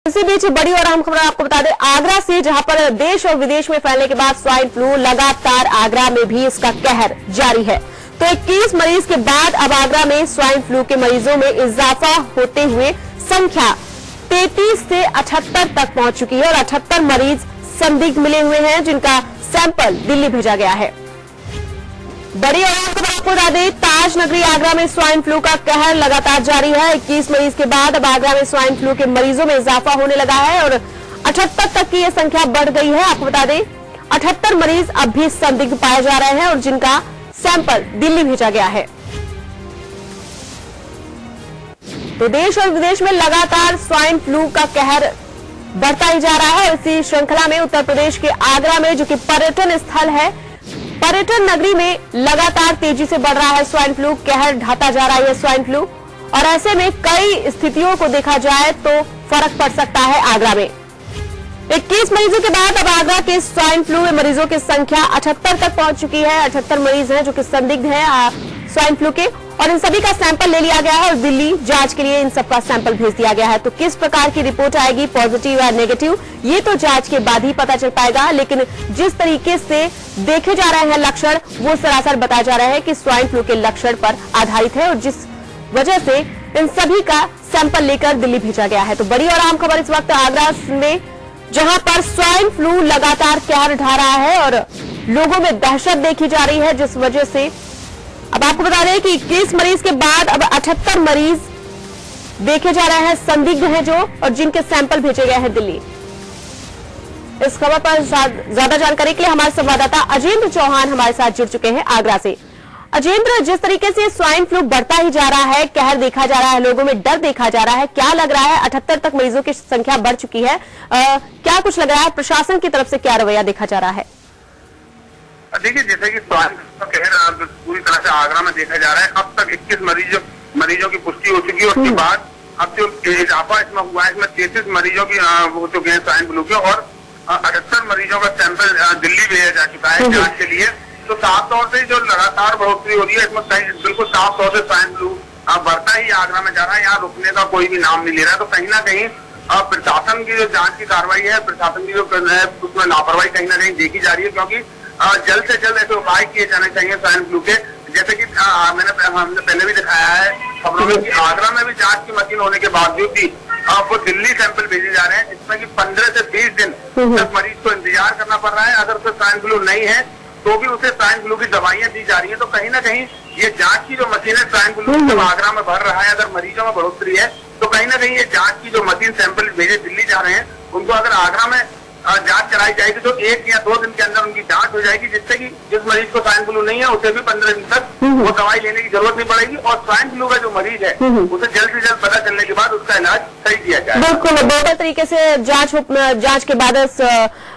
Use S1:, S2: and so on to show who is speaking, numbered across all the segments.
S1: इसी बीच बड़ी और अहम खबर आपको बता दें आगरा से, जहां पर देश और विदेश में फैलने के बाद स्वाइन फ्लू लगातार आगरा में भी इसका कहर जारी है। तो 21 मरीज के बाद अब आगरा में स्वाइन फ्लू के मरीजों में इजाफा होते हुए संख्या 33 से 78 तक पहुंच चुकी है और 78 मरीज संदिग्ध मिले हुए हैं, जिनका सैंपल दिल्ली भेजा गया है। बड़ी और अहम खबर आपको बता दें, ताज नगरी आगरा में स्वाइन फ्लू का कहर लगातार जारी है। 21 मरीज के बाद अब आगरा में स्वाइन फ्लू के मरीजों में इजाफा होने लगा है और 78 तक की यह संख्या बढ़ गई है। आपको बता दें 78 मरीज अब भी संदिग्ध पाए जा रहे हैं और जिनका सैंपल दिल्ली भेजा गया है। तो देश और विदेश में लगातार स्वाइन फ्लू का कहर बढ़ता ही जा रहा है। इसी श्रृंखला में उत्तर प्रदेश के आगरा में, जो कि पर्यटन स्थल है, पर्यटन नगरी में लगातार तेजी से बढ़ रहा है स्वाइन फ्लू, कहर ढाता जा रहा है स्वाइन फ्लू। और ऐसे में कई स्थितियों को देखा जाए तो फर्क पड़ सकता है आगरा में। 21 मरीजों के बाद अब आगरा के स्वाइन फ्लू में मरीजों की संख्या 78 तक पहुंच चुकी है। 78 मरीज हैं जो कि संदिग्ध हैं स्वाइन फ्लू के, और इन सभी का सैंपल ले लिया गया है और दिल्ली जांच के लिए इन सबका सैंपल भेज दिया गया है। तो किस प्रकार की रिपोर्ट आएगी, पॉजिटिव या नेगेटिव, ये तो जांच के बाद ही पता चल पाएगा। लेकिन जिस तरीके से देखे जा रहे हैं लक्षण, वो सरासर बताया जा रहा है कि स्वाइन फ्लू के लक्षण पर आधारित है और जिस वजह से इन सभी का सैंपल लेकर दिल्ली भेजा गया है। तो बड़ी और अहम खबर इस वक्त आगरा में, जहां पर स्वाइन फ्लू लगातार कहर ढा रहा है और लोगों में दहशत देखी जा रही है, जिस वजह से अब आपको बता दें कि 21 मरीज के बाद अब 78 मरीज देखे जा रहे हैं, संदिग्ध हैं जो, और जिनके सैंपल भेजे गए हैं दिल्ली। इस खबर पर ज्यादा जानकारी के लिए हमारे संवाददाता अजेंद्र चौहान हमारे साथ जुड़ चुके हैं आगरा से। अजेंद्र, जिस तरीके से स्वाइन फ्लू बढ़ता ही जा रहा है, कहर देखा जा रहा है, लोगों में डर देखा जा रहा है, क्या लग रहा है? 78 तक मरीजों की संख्या बढ़ चुकी है, क्या कुछ लग रहा है? प्रशासन की तरफ से क्या रवैया देखा जा रहा है?
S2: देखिए, जैसे कि स्वाइन फ्लू का कहर पूरी तरह से आगरा में देखा जा रहा है। अब तक 21 मरीजों की पुष्टि हो चुकी है। उसके बाद अब जो इजाफा इसमें हुआ है, इसमें 33 मरीजों की हो चुके हैं स्वाइन फ्लू के, और 78 मरीजों का सैंपल दिल्ली भेजा जा चुका है जांच के लिए। तो साफ तौर से जो लगातार बढ़ोतरी हो रही है, इसमें बिल्कुल साफ तौर से स्वाइन फ्लू बढ़ता ही आगरा में जा रहा है। यहाँ रुकने का कोई भी नाम नहीं ले रहा है। तो कहीं ना कहीं प्रशासन की जो जांच की कार्रवाई है, प्रशासन की जो उसमें लापरवाही कहीं ना कहीं देखी जा रही है, क्योंकि जल्द से जल्द ऐसे उपाय किए जाने चाहिए स्वाइन फ्लू के। जैसे कि हमने पहले भी दिखाया है खबरों में कि आगरा में भी जांच की मशीन होने के बावजूद भी वो दिल्ली सैंपल भेजे जा रहे हैं, जिसमें कि 15 से 20 दिन तक मरीज को इंतजार करना पड़ रहा है। अगर उसे स्वाइन फ्लू नहीं है तो भी उसे स्वाइन फ्लू की दवाइयां दी जा रही है। तो कहीं ना कहीं ये जांच की जो मशीन है, स्वाइन फ्लू जब आगरा में बढ़ रहा है, अगर मरीजों में बढ़ोतरी है, तो कहीं ना कहीं ये जांच की जो मशीन सैंपल भेजे दिल्ली जा रहे हैं, उनको अगर आगरा में जांच कराई जाएगी तो 1 या 2 दिन के अंदर उनकी जांच हो जाएगी, जिससे कि जिस मरीज को स्वाइन फ्लू नहीं है उसे भी 15 दिन तक वो दवाई लेने की जरूरत नहीं पड़ेगी, और स्वाइन फ्लू का जो मरीज है उसे जल्द से जल्द पता चलने के बाद उसका इलाज सही किया जाए।
S1: बिल्कुल बेहतर तरीके से जांच के बाद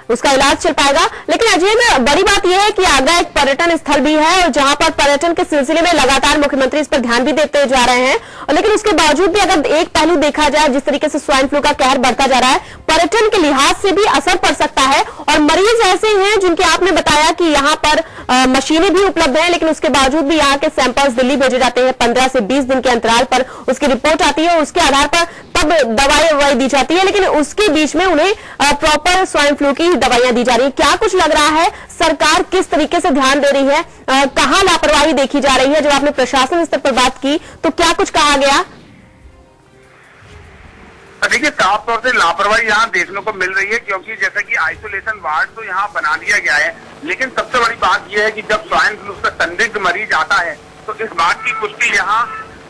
S1: उसका इलाज चल पाएगा। लेकिन अजय में बड़ी बात यह है कि आगरा एक पर्यटन स्थल भी है, और जहां पर पर्यटन के सिलसिले में लगातार मुख्यमंत्री इस पर ध्यान भी देते जा रहे हैं। लेकिन उसके बावजूद भी अगर एक पहलू देखा जाए, जिस तरीके से स्वाइन फ्लू का कहर बढ़ता जा रहा है, पर्यटन के लिहाज से भी असर पड़ सकता है। और मरीज ऐसे हैं जिनके आपने बताया कि यहाँ पर मशीनें भी उपलब्ध हैं, लेकिन उसके बावजूद भी यहाँ के सैंपल्स दिल्ली भेजे जाते हैं। 15 से 20 दिन के अंतराल पर उसकी रिपोर्ट आती है और उसके आधार पर तब दवाई दी जाती है, लेकिन उसके बीच में उन्हें प्रॉपर स्वाइन फ्लू की दवाइयां दी जा रही है। क्या कुछ लग रहा है, सरकार किस तरीके से ध्यान दे रही है, कहां लापरवाही देखी जा रही है? जब आपने प्रशासन स्तर पर बात की तो क्या कुछ कहा गया?
S2: देखिए, साफ तौर से लापरवाही यहाँ देखने को मिल रही है, क्योंकि जैसा कि आइसोलेशन वार्ड तो यहाँ बना दिया गया है, लेकिन सबसे बड़ी बात यह है कि जब स्वाइन फ्लू का संदिग्ध मरीज आता है तो इस बात की पुष्टि यहाँ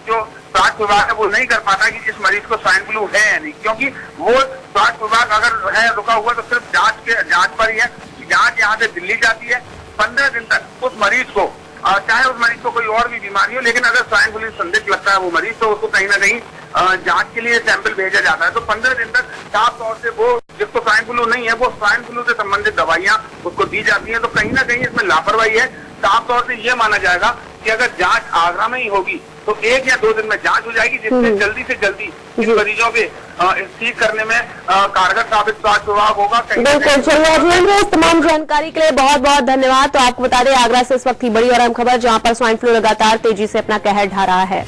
S2: जो स्वास्थ्य विभाग है वो नहीं कर पाता कि इस मरीज को स्वाइन फ्लू है या नहीं, क्योंकि वो स्वास्थ्य विभाग अगर है रुका हुआ तो सिर्फ जांच पर ही है। जांच यहाँ से दिल्ली जाती है, 15 दिन तक उस मरीज को, चाहे उस मरीज को कोई और भी बीमारी हो, लेकिन अगर स्वाइन फ्लू संदिग्ध लगता है वो मरीज, तो उसको कहीं ना कहीं जांच के लिए सैंपल भेजा जाता है। तो 15 दिन तक साफ तौर से वो जिसको स्वाइन फ्लू नहीं है, वो स्वाइन फ्लू से संबंधित दवाइयां उसको दी जाती हैं। तो कहीं ना कहीं इसमें लापरवाही है। साफ तौर से ये माना जाएगा कि अगर जांच आगरा में ही होगी तो 1 या 2 दिन में जांच हो जाएगी, जिससे जल्दी से जल्दी इन मरीजों के ठीक करने में कारगर साबित स्वास्थ्य विभाग होगा।
S1: बिल्कुल, चलिए इस तमाम जानकारी के लिए बहुत बहुत धन्यवाद। तो आपको बता दें आगरा से इस वक्त की बड़ी और अहम खबर, जहां पर स्वाइन फ्लू लगातार तेजी से अपना कहर ढा रहा है।